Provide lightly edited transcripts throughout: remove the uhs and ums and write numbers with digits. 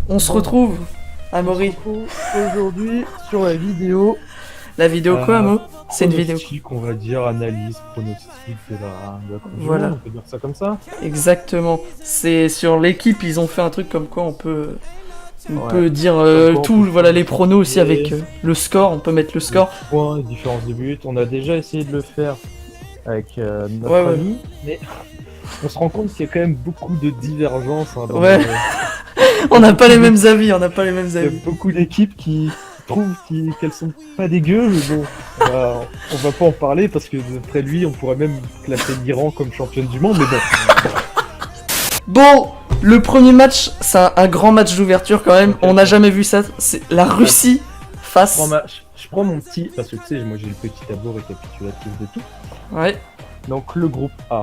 On se retrouve, Amaury. Aujourd'hui sur la vidéo. La vidéo quoi, Amo? C'est une vidéo. Pronostic, on va dire analyse, pronostic de la Coupe du Voilà. Monde, on peut dire ça comme ça. Exactement. C'est sur l'équipe, ils ont fait un truc comme quoi on peut dire Comme quoi, tout, on peut voilà les pronos aussi et- avec le score. On peut mettre le score. Points et différence de buts. On a déjà essayé de le faire avec notre Ouais, ouais. ami, mais on se rend compte qu'il y a quand même beaucoup de divergences. Hein, Ouais. On n'a pas les mêmes avis, on n'a pas les mêmes Il y a avis. beaucoup d'équipes qui trouvent qu'elles sont pas dégueu, mais bon, on va pas en parler parce que d'après lui, on pourrait même classer l'Iran comme championne du monde, mais bon. Bon, le premier match, c'est un grand match d'ouverture quand même. On n'a jamais vu ça. C'est la Russie face. Je prends mon petit, parce que tu sais, moi j'ai le petit tableau récapitulatif de tout. Ouais. Donc le groupe A,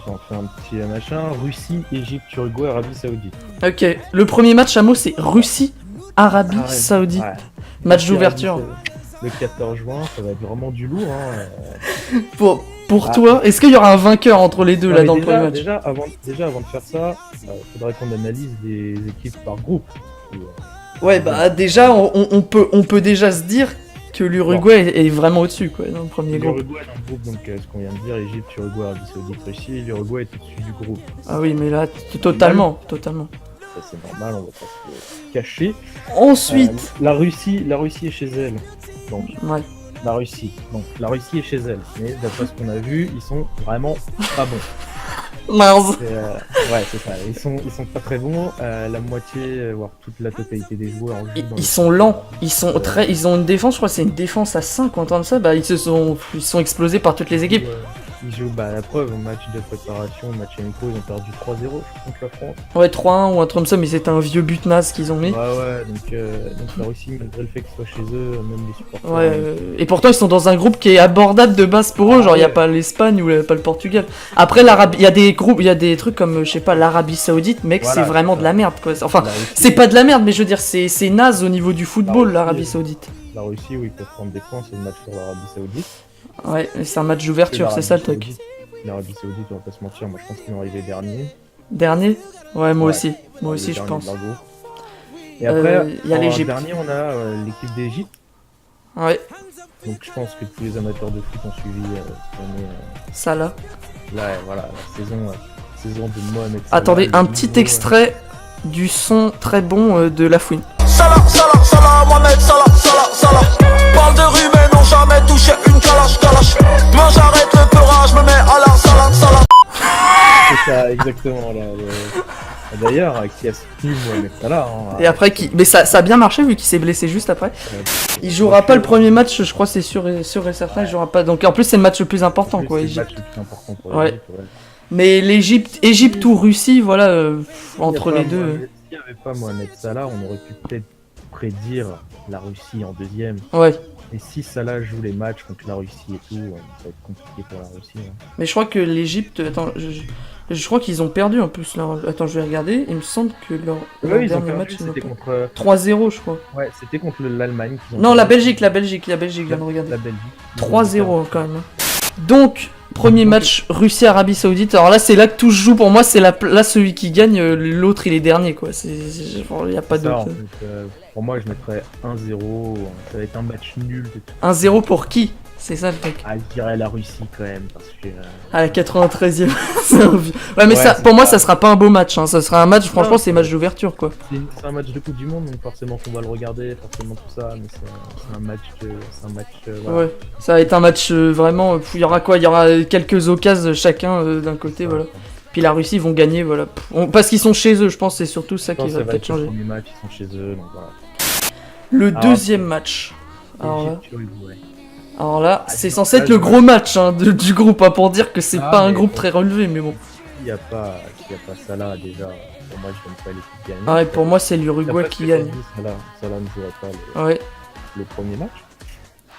on fait un petit machin, Russie, Égypte, Uruguay, Arabie Saoudite. Ok. Le premier match, Amo, c'est Russie, Arabie Ah ouais, Saoudite. ouais. Match d'ouverture. Le 14 juin, ça va être vraiment du lourd. Hein. Pour Ah. toi, est-ce qu'il y aura un vainqueur entre les deux Non, là mais dans le premier match? déjà, avant de faire ça, il faudrait qu'on analyse les équipes par groupe. Ouais, bah déjà, on peut déjà se dire que l'Uruguay est vraiment au-dessus, quoi, dans le premier groupe. L'Uruguay dans le groupe, donc ce qu'on vient de dire, Égypte, Uruguay, Arabie Saoudite, Russie, l'Uruguay est au-dessus du groupe. Ah oui, mais là, totalement. Ça c'est normal, on va pas se cacher. Ensuite, La Russie est chez elle. Donc ouais. la Russie est chez elle. Mais d'après ce qu'on a vu, ils sont vraiment pas bons. Mince. Ouais, c'est ça. Ils sont pas très bons. La moitié, voire toute la totalité des joueurs en jouent dans Ils le- sont lents, ils ont une défense, je crois que c'est une défense à 5 ou un truc comme ça, bah ils sont explosés par toutes les équipes. Ils jouent, la preuve, au match de préparation, au match amico, ils ont perdu 3-0 contre la France. Ouais, 3-1 ou un truc comme ça, mais c'était un vieux but naze qu'ils ont mis. Ouais, donc la Russie, malgré le fait que ce soit chez eux, même les supporters. Ouais, et pourtant ils sont dans un groupe qui est abordable de base pour eux, Ah genre il y a ouais. pas l'Espagne ou pas le Portugal. Après l'Arabie, il y a des groupes, il y a des trucs comme je sais pas l'Arabie Saoudite, mec, Voilà, c'est vraiment c'est de ça. la merde quoi. Enfin, La Russie- c'est pas de la merde, mais je veux dire c'est naze au niveau du football Russie, l'Arabie Saoudite. La Russie, où ils peuvent prendre des points, c'est le match sur l'Arabie Saoudite. Ouais, c'est un match d'ouverture, c'est ça le truc. L'Arabie Saoudite, on va pas se mentir, moi je pense qu'ils vont arriver dernier. Dernier? Ouais, moi Ouais. aussi, moi Le aussi je dernier pense. de leur groupe. Et après, y a en l'Égypte. dernier, on a l'équipe d'Égypte. Ouais, Donc je pense que tous les amateurs de foot ont suivi cette année. ça là. Là, voilà, la saison de Mohamed Salah. Attendez, le un nouveau, petit extrait du son très bon de La Fouine. Salah, Mohamed Salah. Parle de rue mais non jamais touché une calache. Demain j'arrête le peurage, me mets à la salam. C'est ça, exactement. Là, D'ailleurs, qui a soutenu Mohamed Salah. Hein, Et après, mais ça a bien marché vu qu'il s'est blessé juste après. Il jouera pas le premier match, je crois, c'est sûr et certain, il jouera pas. Donc en plus, c'est le match le plus important, quoi. C'est le Égypte. match le plus important pour Ouais. l'Égypte, ouais. Mais Égypte ou Russie, voilà, entre les deux. S'il n'y avait pas Mohamed Salah, on aurait pu peut-être prédire la Russie en deuxième. Ouais. Et si Salah joue les matchs contre la Russie et tout, ça va être compliqué pour la Russie. Hein. Mais je crois que l'Égypte, attends, je crois qu'ils ont perdu en plus. Attends, je vais regarder. Il me semble que leur Ouais, ils ont dernier perdu, match, ils c'était ont contre... 3-0, je crois. Ouais, c'était contre l'Allemagne. qu'ils ont Non, la perdu. Belgique, je viens de regarder. La Belgique. 3-0 quand même. Donc, premier match Russie-Arabie Saoudite. Alors là, c'est là que tout se joue pour moi. C'est là celui qui gagne, l'autre il est dernier quoi. Il n'y a pas C'est ça, en d'autre. fait, pour moi, je mettrais 1-0. Ça va être un match nul. 1-0 pour qui? C'est ça le truc. Ah, je dirais la Russie quand même. Parce que, À la 93e. C'est un vieux- Ouais, mais Ouais, ça, c'est pour moi, ça. ça sera pas un beau match. Hein. Ça sera un match, franchement, Non, c'est match d'ouverture quoi. c'est un match de Coupe du Monde, donc forcément qu'on va le regarder, forcément tout ça. Mais c'est un match. Voilà. Ouais. Ça va être un match vraiment. Il y aura quoi? Il y aura quelques occasions chacun d'un côté, voilà. Puis la Russie ils vont gagner, voilà. Parce qu'ils sont chez eux, je pense. C'est surtout ça Je pense qui que va ça va peut-être être le changer. premier match, ils sont chez eux, donc voilà. Le Ah, deuxième match. Alors là, Ah, c'est je- censé là, être le je- gros match hein, du groupe, hein, pour dire que c'est Ah, pas un mais groupe bon. très relevé, mais bon. S'il n'y a pas Salah, déjà, pour moi, je donne pas l'équipe gagnante. Ah ouais, pour moi, c'est l'Uruguay D'après ce qui que t'as gagne. dit, Salah ne jouerait pas Ouais, le premier match.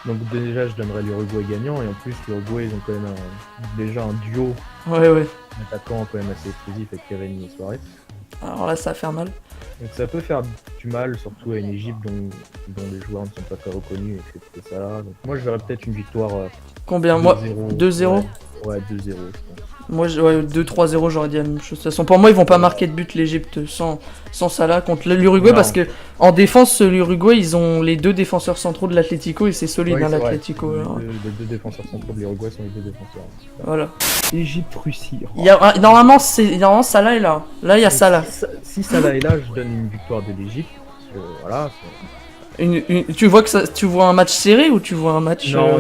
Donc déjà, je donnerais l'Uruguay gagnant, et en plus, l'Uruguay, ils ont quand même déjà un duo ouais. d'attaquants quand même assez explosif avec Cavani et Suarez. Alors là, ça va faire mal. Donc ça peut faire du mal, surtout à une Égypte dont les joueurs ne sont pas très reconnus, excepté Salah. Donc moi, je verrais peut-être une victoire Combien? Moi, 2-0. 2-0. Ouais. Ouais, 2-0, je pense. Moi, ouais, 2-3-0, j'aurais dit la même chose. De toute façon, pour moi, ils vont pas marquer de but l'Égypte sans Salah contre l'Uruguay Non. parce que en défense, l'Uruguay, ils ont les deux défenseurs centraux de l'Atlético et c'est solide Ouais, hein, c'est vrai. l'Atlético. Les deux défenseurs centraux de l'Uruguay sont les deux défenseurs. Voilà. Égypte-Russie. Normalement, Salah est là. Là, il y a Salah. Si Salah est là, je donne une victoire de l'Égypte. Voilà. Tu vois un match serré ou tu vois un match Non,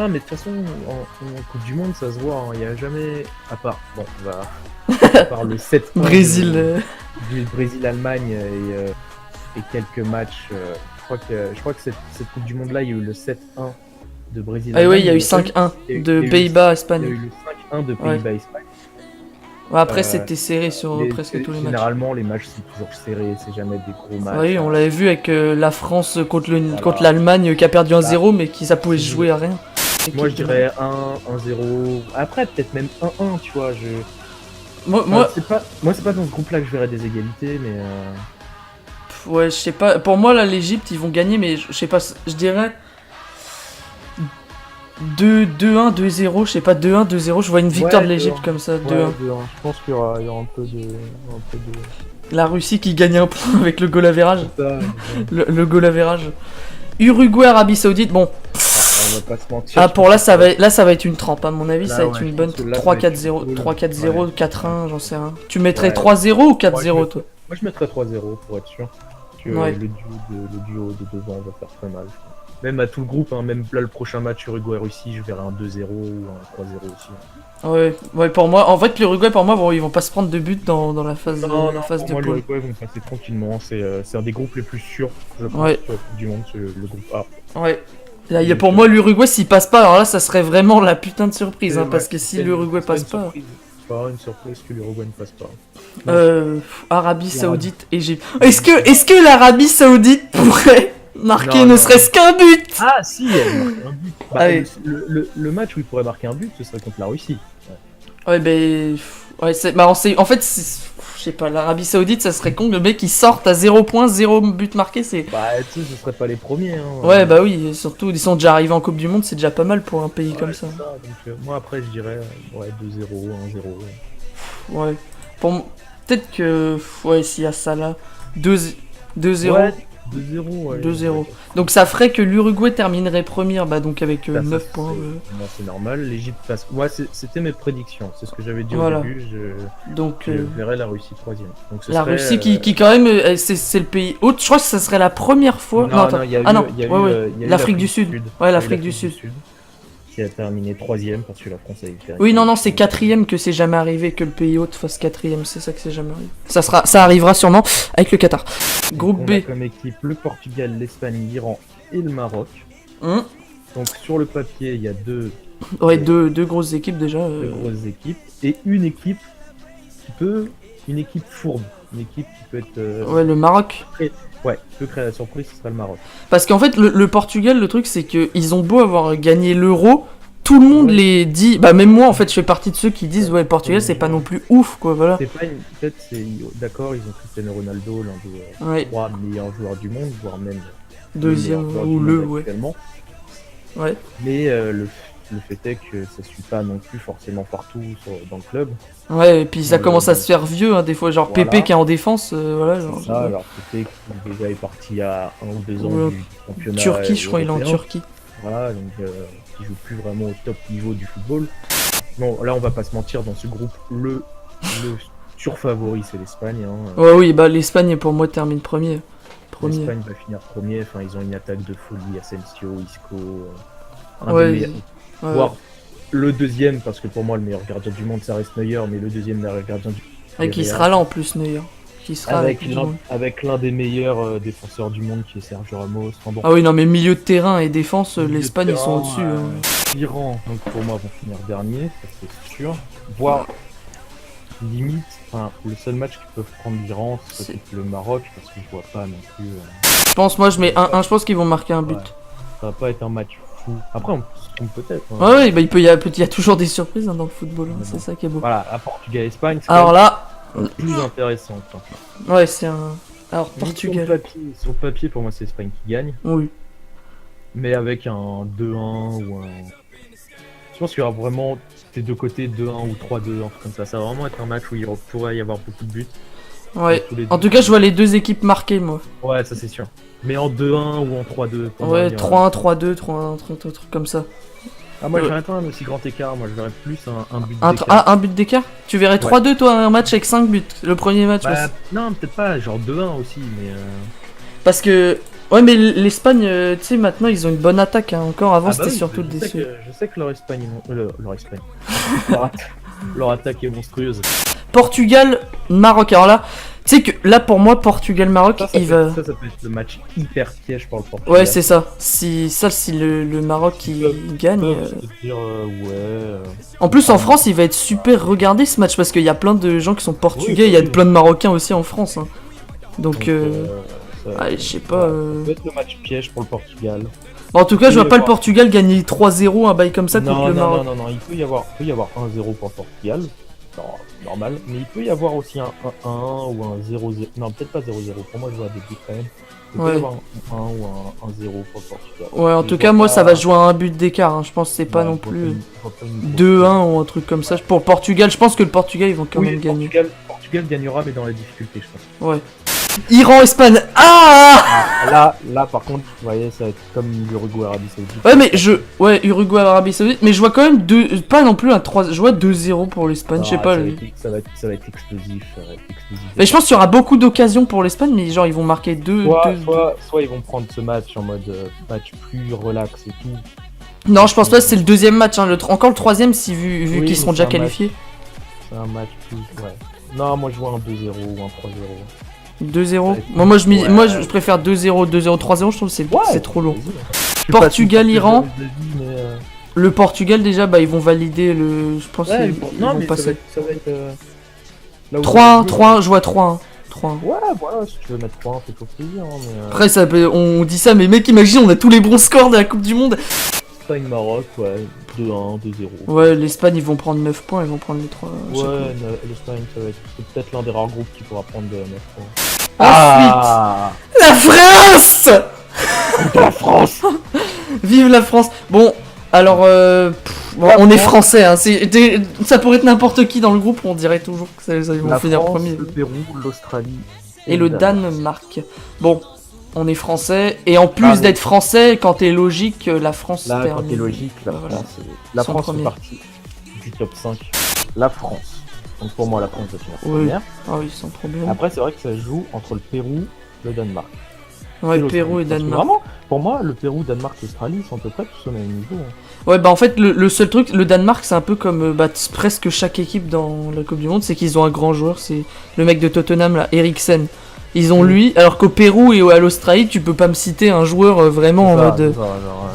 mais de toute façon, en Coupe du Monde, ça se voit. Il n'y a jamais. À part. Bon, à part le 7 Brésil. Du Brésil-Allemagne et quelques matchs. Je crois que cette Coupe du Monde-là, il y a eu le 7-1 de Brésil. Ah oui, il y a eu 5-1 de Pays-Bas-Espagne. Il y a eu le 5-1 de Pays-Bas-Espagne. Ouais, après, c'était serré sur presque tous les matchs. Généralement, les matchs sont toujours serrés, c'est jamais des gros matchs. Oui, on l'avait vu avec la France contre l'Allemagne qui a perdu 1-0, mais ça pouvait se jouer à rien. Moi, je dirais 1-0. Après, peut-être même 1-1, tu vois. Moi, c'est pas dans ce groupe-là que je verrais des égalités, mais. Ouais, je sais pas. Pour moi, là, l'Égypte, ils vont gagner, mais je sais pas. Je dirais 2-1, 2-0. Je sais pas, 2-1, 2-0. Je vois une victoire de l'Égypte comme ça. 2-1. Je pense qu'il y aura un peu de. La Russie qui gagne un point avec le goal average. Ça, le goal average. Uruguay, Arabie Saoudite. Bon. on va pas se mentir. Ah, pour là, ça va être une trempe. À mon avis, Là, ça va être ouais, une je bonne pense que là, 3-4-0, 3-4-0, 4-1, j'en sais rien. Tu mettrais 3-0 ou 4-0, toi? Moi, je mettrais 3-0 pour être sûr. Que Ouais. le duo de devant va faire très mal. Même à tout le groupe, hein, même là, le prochain match Uruguay-Russie, je verrais un 2-0 ou un 3-0 aussi. Ouais, pour moi, en fait, l'Uruguay, pour moi, bon, ils vont pas se prendre de but dans la phase, Non, phase de pour moi, poule. l'Uruguay vont passer tranquillement. C'est un des groupes les plus sûrs, je pense, Ouais. sur la Coupe du Monde, c'est le groupe A. Ouais. Là, pour moi, l'Uruguay, s'il passe pas, alors là, ça serait vraiment la putain de surprise, hein, Ouais, parce que si c'est l'Uruguay une passe pas. surprise. C'est pas une surprise que l'Uruguay ne passe pas. Arabie Saoudite, Égypte. Est-ce que l'Arabie Saoudite pourrait marquer Non, ne non. serait-ce qu'un but? Ah si, elle marque un but. Bah, Allez. le match où il pourrait marquer un but, ce serait contre la Russie. Ouais, ben. Ouais, en fait, je sais pas, l'Arabie Saoudite, ça serait con, le mec il sorte à 0 points, 0 but marqué, c'est. Bah tu sais, ce serait pas les premiers. Hein. Ouais, bah oui, et surtout, ils sont déjà arrivés en Coupe du Monde, c'est déjà pas mal pour un pays Ouais, comme ça. c'est donc, moi après, je dirais 2-0, 1-0. Ouais. Peut-être que. Ouais, s'il y a ça là. 2-0. Ouais, 2-0, ouais. 2-0. Donc ça ferait que l'Uruguay terminerait première, bah donc avec 9 points. Non, c'est normal, l'Égypte passe. Moi, c'était mes prédictions, c'est ce que j'avais dit Voilà. au début. Donc Je verrais la Russie 3ème. Donc, ce la serait, Russie qui quand même, c'est le pays haute. Je crois que ça serait la première fois. Non, attends. il y a eu, Ah non, il y a eu, ouais. il y a eu L'Afrique du Sud. Ouais, l'Afrique du Sud. Qui a terminé 3ème parce que la France a été. Oui, non, c'est 4ème que c'est jamais arrivé que le pays hôte fasse 4ème, c'est ça que c'est jamais arrivé. Ça arrivera sûrement avec le Qatar. Groupe On B. a comme équipe le Portugal, l'Espagne, l'Iran et le Maroc. Donc sur le papier, il y a deux deux grosses équipes déjà. deux grosses équipes et une équipe fourbe, une équipe qui peut être. Ouais, le Maroc. Ouais, qui peut créer la surprise, ce serait le Maroc. Parce qu'en fait, le Portugal, le truc, c'est que ils ont beau avoir gagné l'Euro, tout le monde les dit. Bah, même moi, en fait, je fais partie de ceux qui disent, ouais, le Portugal, c'est pas non plus ouf, quoi, voilà. C'est pas une. Peut-être d'accord, ils ont Cristiano Ronaldo, l'un des 3 meilleurs joueurs du monde, voire même. Deuxième ou ouais. Actuellement. Ouais. Mais le fait est que ça suit pas non plus forcément partout dans le club. Ouais, et puis ça commence à se faire vieux, hein, des fois, genre voilà. Pépé qui est en défense, voilà. Genre, ça, alors Pépé qui déjà est parti il y a 1 ou 2 ans du championnat. Turquie, je crois, il est en Turquie. Voilà, donc qui joue plus vraiment au top niveau du football. Bon, là, on va pas se mentir, dans ce groupe, le surfavori, c'est l'Espagne. Hein. Ouais, oui, bah l'Espagne, pour moi, termine premier. L'Espagne va finir premier, enfin, ils ont une attaque de folie, Asensio, Isco, voire le deuxième, parce que pour moi, le meilleur gardien du monde, ça reste Neuer, mais le deuxième meilleur gardien du monde. Et qui sera là en plus, Neuer. Qui sera avec l'un des meilleurs défenseurs du monde, qui est Sergio Ramos. Enfin, bon. Ah oui, non, mais milieu de terrain et défense, l'Espagne, ils sont au-dessus. L'Iran, donc pour moi, vont finir dernier, ça c'est sûr. Voire limite, enfin, le seul match qu'ils peuvent prendre l'Iran, c'est le Maroc, parce que je vois pas non plus. Je pense, moi, je mets 1-1, je pense qu'ils vont marquer un but. Ouais. Ça va pas être un match fou. Après, on se trompe peut-être. Hein. Ouais, bah, il y a toujours des surprises hein, dans le football, hein, c'est ça qui est beau. Voilà, à Portugal-Espagne, c'est alors là, plus intéressant. Ouais, c'est un. Alors, Portugal. Sur le papier, pour moi, c'est l'Espagne qui gagne. Oui. Mais avec un 2-1 ou un. Je pense qu'il y aura vraiment des deux côtés 2-1 ou 3-2, un truc comme ça. Ça va vraiment être un match où il pourrait y avoir beaucoup de buts. Ouais. Tous les En deux. tout cas, je vois les deux équipes marquées, moi. Ouais, ça c'est sûr. Mais en 2-1 ou en 3-2. pour moi, Ouais, il y aura- 3-1, 3-2, 3-1, un truc comme ça. Ah, moi je Ouais. verrais pas un aussi grand écart. Moi je verrais plus un but d'écart. Un but d'écart? Tu verrais 3-2, toi, un match avec 5 buts. Le premier match, Bah, ouais. non, peut-être pas, genre 2-1 aussi, mais. Parce que. Ouais, mais l'Espagne, tu sais, maintenant, ils ont une bonne attaque. Hein. Encore avant, Ah bah c'était oui, surtout je sais déçu. je sais que leur Espagne, leur Espagne. leur attaque est monstrueuse. Portugal, Maroc. Alors là, tu sais que là, pour moi, Portugal-Maroc, Ça, il va. ça peut être le match hyper piège pour le Portugal. Ouais, c'est ça. Si le Maroc il gagne. Peuvent se dire, En plus, en France, il va être super regardé ce match parce qu'il y a plein de gens qui sont portugais. Oui, Il y a oui. plein de Marocains aussi en France. Hein. Donc, ça- allez, je sais pas. Ça peut être le match piège pour le Portugal. Bon, en tout cas, je vois Oui, pas le voir. Portugal gagner 3-0, un bail comme ça contre non, le non, Maroc. non, il peut y avoir 1-0 pour le Portugal. Non, normal. Mais il peut y avoir aussi un 1-1 ou un 0-0. Non, peut-être pas 0-0. Pour moi, je vois des buts quand même. Il peut Ouais. y avoir un 1 ou un 1-0 pour le Portugal. Ouais, en Mais tout je cas, vois moi, pas- ça va se jouer à un but d'écart. Hein. Je pense que c'est pas Ouais, non je vois plus je vois pas une 2-1 ou un truc comme ça. Pour le Portugal, je pense que le Portugal, ils vont quand Oui, même gagner. Portugal gagnera, mais dans la difficulté, je pense. Ouais. Iran-Espagne. Ah! Là, par contre, vous voyez, ça va être comme l'Uruguay Arabie Saoudite. Ouais, mais ouais, Uruguay, Arabie Saoudite, mais je vois quand même pas non plus un 3, je vois 2-0 pour l'Espagne, je sais pas. Ça va être explosif. Mais je pense qu'il y aura beaucoup d'occasions pour l'Espagne, mais genre ils vont marquer 2. Soit ils vont prendre ce match en mode match plus relax et tout. Non, je pense pas, c'est le deuxième match, hein. Encore le troisième, si vu Oui, qu'ils seront mais déjà c'est un qualifiés. C'est un match plus. Ouais. Non, moi je vois un 2-0 ou un 3-0. 2-0. Ouais. Moi, je préfère 2-0, 2-0, 3-0, je trouve que c'est trop long. Vas-y. Portugal, Iran. Mais, Le Portugal, déjà, bah ils vont valider le. Je pense ouais, qu'ils non, vont mais passer. ça va être. Là où 3-1, 3-1, je vois 3-1. 3-1. Ouais, voilà, si tu veux mettre 3-1, c'est toujours plaisir. Hein, mais, Après, on dit ça, mais mec, imagine, on a tous les bons scores de la Coupe du Monde. Espagne-Maroc, ouais, 2-1, 2-0. Ouais, l'Espagne, ils vont prendre 9 points, ils vont prendre les 3. Ouais, l'Espagne, ça va être c'est peut-être l'un des rares groupes qui pourra prendre 9 points. Ensuite, la France. La France. Vive la France. Bon, alors, bon, on est français, hein. Ça pourrait être n'importe qui dans le groupe, on dirait toujours que ça, ils vont La finir France, premier. le Pérou, l'Australie Et le Danemark. Bon, on est français, et en plus Ah, mais- d'être français, quand t'es logique, la France Là, quand termine. t'es logique, la Voilà. France, la Son France premier. fait partie du top 5. La France. Donc pour moi, la France va finir Oui. première. Ah oui, sans problème. Après, c'est vrai que ça se joue entre le Pérou, le Danemark. Ouais, l'Australie. Pérou et Parce que Danemark. Vraiment, pour moi, le Pérou, Danemark et Australie sont à peu près tous au même niveau. Hein. Ouais, bah en fait, le seul truc, le Danemark, c'est un peu comme presque chaque équipe dans la Coupe du Monde, c'est qu'ils ont un grand joueur, c'est le mec de Tottenham, là, Eriksen. Ils ont lui, alors qu'au Pérou et à l'Australie, tu peux pas me citer un joueur vraiment en C'est ça, mode. c'est ça, genre,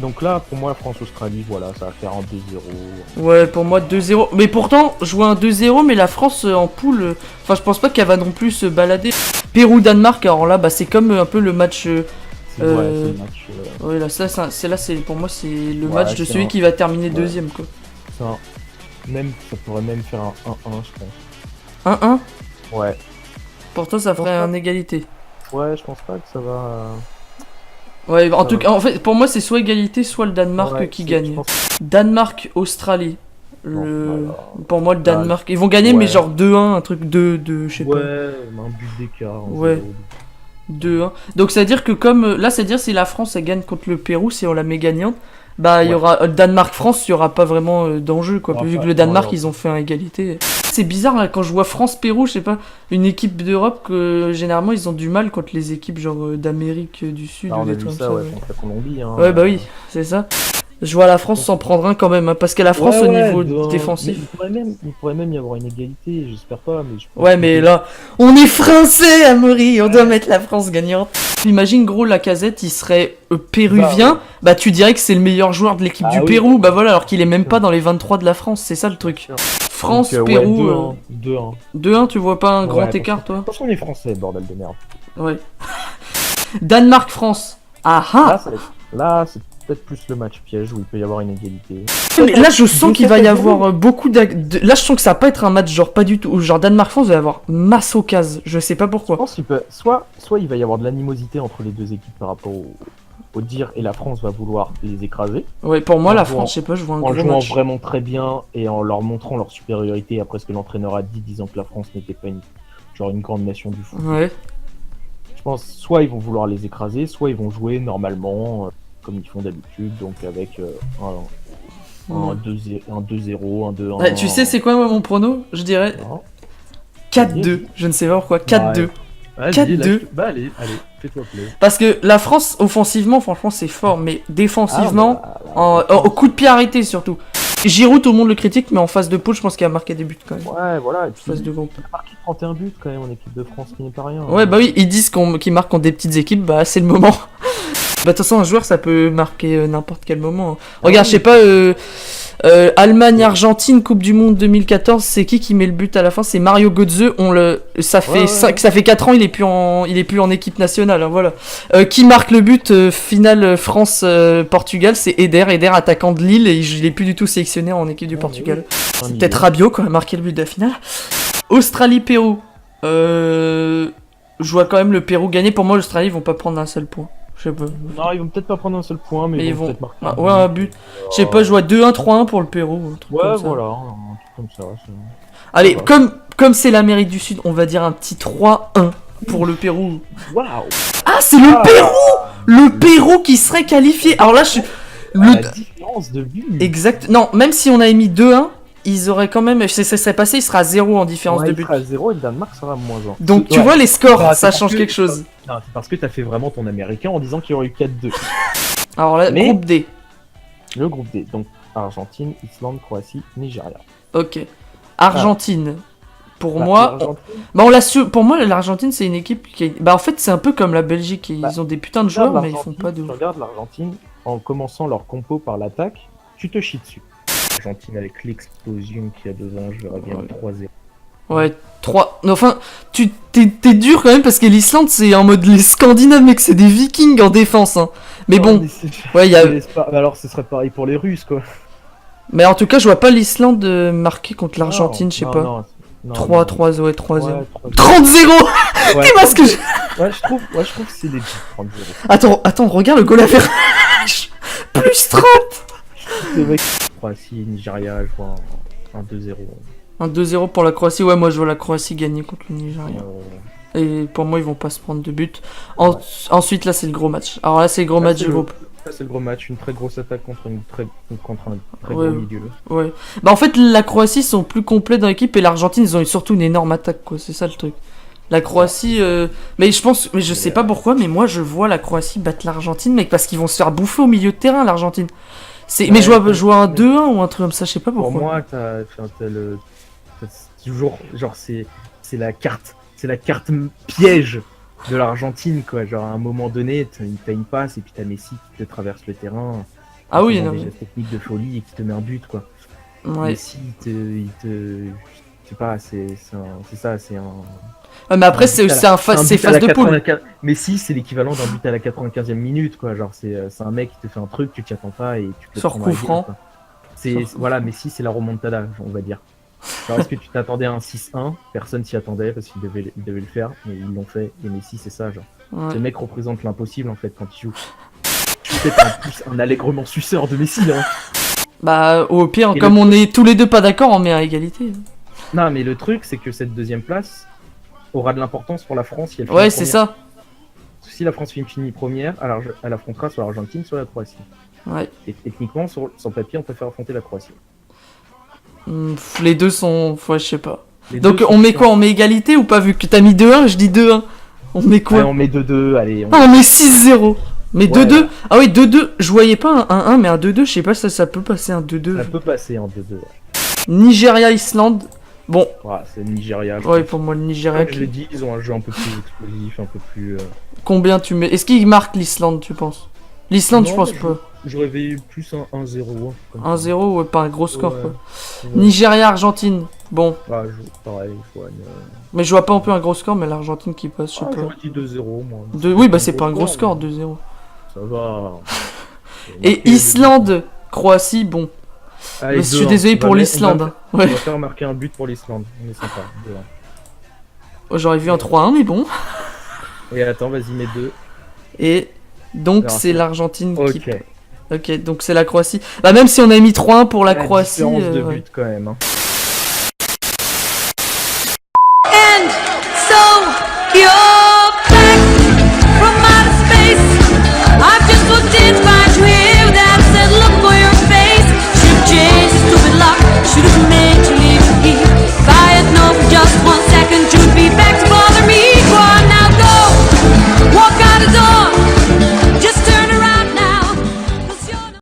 Donc là, pour moi, France-Australie, voilà, ça va faire un 2-0. Ouais, pour moi 2-0. Mais pourtant, je vois un 2-0, mais la France en poule, enfin, je pense pas qu'elle va non plus se balader. Pérou-Danemark, alors là, bah c'est comme un peu le match. C'est c'est le match. Ouais, là, pour moi, c'est le Ouais, match de c'est celui un- qui va terminer ouais. deuxième, quoi. Ça pourrait même faire un 1-1, je pense. 1-1. Ouais. Pourtant, ça ferait Pourquoi une égalité. Ouais, je pense pas que ça va. Ouais, en tout cas, en fait, pour moi, c'est soit égalité, soit le Danemark Ouais, qui je gagne. pense- Danemark-Australie. Voilà. Pour moi, le Danemark. Ils vont gagner, mais Ouais. genre 2-1, un truc 2-2, je sais Ouais, pas. un but d'écart. un Ouais. 0. 2-1. Donc, ça veut dire que comme. Là, c'est-à-dire si la France, elle gagne contre le Pérou, si on la met gagnante, bah, il y Ouais. aura. Danemark-France, il y aura pas vraiment d'enjeu, quoi. Il y aura Vu pas- que le Danemark, non, non. ils ont fait un égalité. C'est bizarre, là, quand je vois France-Pérou, je sais pas, une équipe d'Europe que généralement, ils ont du mal contre les équipes, genre d'Amérique du Sud Ah, ou on a des vu trucs ça, comme ouais, ça. contre la Colombie. Hein. Ouais, bah oui, c'est ça. Je vois la France s'en prendre un quand même, hein, parce que la France au niveau défensif. Il pourrait même y avoir une égalité, j'espère pas. Mais je pense Ouais, que- mais là, on est français, Amaury, on doit mettre la France gagnante. Imagine, gros, Lacazette, il serait péruvien, bah tu dirais que c'est le meilleur joueur de l'équipe Ah du oui. Pérou, bah voilà, alors qu'il est même pas dans les 23 de la France, c'est ça le truc. France, Donc, Pérou, ouais, 2-1. 2-1, tu vois pas un Ouais, grand parce écart, toi? Parce qu'on est français, bordel de merde. Ouais. Danemark-France. Ah Là, ah! là, c'est peut-être plus le match piège où il peut y avoir une égalité. Mais là, je sens qu'il va y 2-7-0. avoir beaucoup Là, je sens que ça va pas être un match genre pas du tout. Ou genre Danemark-France, il va y avoir masse occasion. Je sais pas Je pourquoi. pense qu'il peut. Soit il va y avoir de l'animosité entre les deux équipes par rapport faut dire, et la France va vouloir les écraser. Ouais, pour moi, En la jouant- France, je sais pas, je vois un En gros jouant match. vraiment très bien et en leur montrant leur supériorité après ce que l'entraîneur a dit, disant que la France n'était pas une grande nation du foot. Ouais. Je pense soit ils vont vouloir les écraser, soit ils vont jouer normalement comme ils font d'habitude, donc avec un 2-0, un 2-1. Ouais, tu sais, c'est quoi moi, mon prono? Je dirais Non. 4-2. Je ne sais pas pourquoi. 4-2. Vas-y, 4-2. Bah allez, fais-toi plaisir. Parce que la France, offensivement, franchement, c'est fort, mais défensivement, Ah, au coup de pied arrêté surtout. Giroud, tout le monde le critique, mais en phase de poule, je pense qu'il a marqué des buts quand même. Ouais, voilà. Et puis, Phase de groupe. il a marqué 31 buts quand même en équipe de France, qui n'est pas rien. Ouais, bah oui, ils disent qu'ils marquent contre des petites équipes, bah c'est le moment. Bah de toute façon, un joueur, ça peut marquer n'importe quel moment. Hein. Regarde, je sais pas, Allemagne-Argentine, Coupe du Monde 2014, c'est qui met le but à la fin? C'est Mario Götze. Ça fait 4 ans, il est plus en équipe nationale. Hein, voilà. Qui marque le but finale France-Portugal? C'est Eder, attaquant de Lille, et il est plus du tout sélectionné en équipe du Portugal. C'est peut-être Rabiot qui a marqué le but de la finale. Australie-Pérou. Je vois quand même le Pérou gagner. Pour moi, l'Australie, ils vont pas prendre un seul point. Je sais pas. Non, ils vont peut-être pas prendre un seul point, mais Mais ils vont peut-être marquer. Ouais, un but. Je sais pas, je vois 2-1, 3-1 pour le Pérou. Un truc Ouais, comme ça. voilà, un truc comme ça. Allez, Ça comme c'est l'Amérique du Sud, on va dire un petit 3-1 pour le Pérou. Waouh! Ah, c'est le Pérou! Le Pérou qui serait qualifié. Alors là, je suis. La différence de but! Exact. Non, même si on avait mis 2-1, ils auraient quand même. Ça serait passé, il sera à 0 en différence de Il but. sera à 0 et le Danemark sera à moins 1. Donc tu vois les scores, Ah, ça c'est change parce quelque que- chose. Non, c'est parce que t'as fait vraiment ton américain en disant qu'il y aurait eu 4-2. Alors là, Mais- groupe D. Le groupe D, donc Argentine, Islande, Croatie, Nigeria. Ok. Argentine. Pour Bah, moi, l'Argentine, bah pour moi, l'Argentine, c'est une équipe qui. Bah en fait, c'est un peu comme la Belgique. Ils Bah, ont des putains de regarde joueurs, mais ils font l'Argentine, pas de. tu regardes l'Argentine en commençant leur compo par l'attaque, tu te chies dessus. L'Argentine avec l'explosion qu'il y a 2 ans, je verrais bien Ouais. 3-0. Ouais, 3. Enfin, t'es dur quand même parce que l'Islande, c'est en mode les Scandinaves, mec, c'est des Vikings en défense. Hein. Mais bon, ouais, il y a. Alors ce serait pareil pour les Russes, quoi. Mais en tout cas, je vois pas l'Islande marquer contre l'Argentine, je sais pas. Non, 3-3, ouais, 3-0. Ouais, 30-0 ouais, T'es parce que je... ouais, je trouve que c'est des 30-0. Attends, regarde le goal à faire. Plus 30. C'est vrai que Croatie et Nigeria, je vois un 2-0. Un 2-0 pour la Croatie, ouais, moi je vois la Croatie gagner contre le Nigeria. Euh, Et pour moi, ils vont pas se prendre de but. Ouais. Ensuite, là, c'est le gros match. Alors là, c'est le gros Là, match c'est du le- groupe. Ça, c'est le gros match, une très grosse attaque contre un très Ouais. gros milieu. Ouais. Bah, en fait, la Croatie sont plus complets dans l'équipe et l'Argentine, ils ont eu surtout une énorme attaque, quoi. C'est ça le truc. La Croatie, mais je sais pas pourquoi, mais moi, je vois la Croatie battre l'Argentine, mec, parce qu'ils vont se faire bouffer au milieu de terrain, l'Argentine. Mais je vois un 2-1 ou un truc comme ça, je sais pas Pour pourquoi. moi, c'est toujours, genre, c'est la carte piège de l'Argentine, quoi. Genre, à un moment donné, t'as une passe et puis t'as Messi qui te traverse le terrain. Ah oui, faisant non, des mais... gestes techniques de folie et qui te met un but, quoi. Ouais. Messi, je sais pas, c'est ça, c'est un. Ouais, mais après, un c'est but à aussi la- un phase but à la de poule. 84 Messi, c'est l'équivalent d'un but à la 95e minute, quoi. Genre, c'est un mec qui te fait un truc, tu t'y attends pas et tu peux Sur te prendre coup la gueule, franc. quoi. Sur coup Voilà, Messi, c'est la remontada, on va dire. Alors, est-ce que tu t'attendais à un 6-1? Personne s'y attendait parce qu'ils devaient le faire, mais ils l'ont fait. Et Messi, c'est ça, genre. Ouais. Ce mec représente l'impossible, en fait, quand il joue. Je suis peut-être un allègrement suceur de Messi, hein. Bah, au pire, Et comme on est tous les deux pas d'accord, on met à égalité. Non, mais le truc, c'est que cette deuxième place aura de l'importance pour la France si elle finit Ouais, c'est première. ça. Si la France finit première, alors elle affrontera soit l'Argentine, soit la Croatie. Ouais. Et techniquement, sur papier, on préfère affronter la Croatie. Les deux sont... Ouais, je sais pas. Les Donc, deux on sont met sûrs. quoi? On met égalité ou pas? Vu que t'as mis 2-1, je dis 2-1. On met quoi? Allez, on met 2-2, allez. Ah, on met 6-0. Mais Ouais. 2-2. Ah oui, 2-2. Je voyais pas un 1-1, mais un 2-2, je sais pas si ça peut passer un 2-2. Ça peut passer en 2-2. Nigeria-Islande. Bon, Ouais, c'est le Nigeria. ouais, pour moi, le Nigeria. Comme je l'ai dit, ils ont un jeu un peu plus explosif, un peu plus. Combien tu mets? Est-ce qu'il marque l'Islande, tu penses? L'Islande, je Non, pense mais pas. J'aurais vu plus un 1-0. 1-0, ouais, pas un gros score, Ouais. quoi. Ouais. Nigeria-Argentine. Bon, Ah, pareil, je vois. mais je vois pas un peu un gros score, mais l'Argentine qui passe, je sais pas. J'aurais dit 2-0, moi. Oui, bah c'est pas un gros score, 2-0. Ça va. Et Islande, Croatie, bon. Allez, Mais je suis 2-1. désolé pour On va- l'Islande. hein. On Ouais. va faire marquer un but pour l'Islande. On est sympa. 2-1. J'aurais vu un 3-1, mais bon. Et attends, vas-y, mets 2. Et Donc Alors, c'est l'Argentine qui... Ok. Ok, donc c'est la Croatie. Bah même si on a mis 3-1 pour la La Croatie... différence de ouais. but quand même. Hein.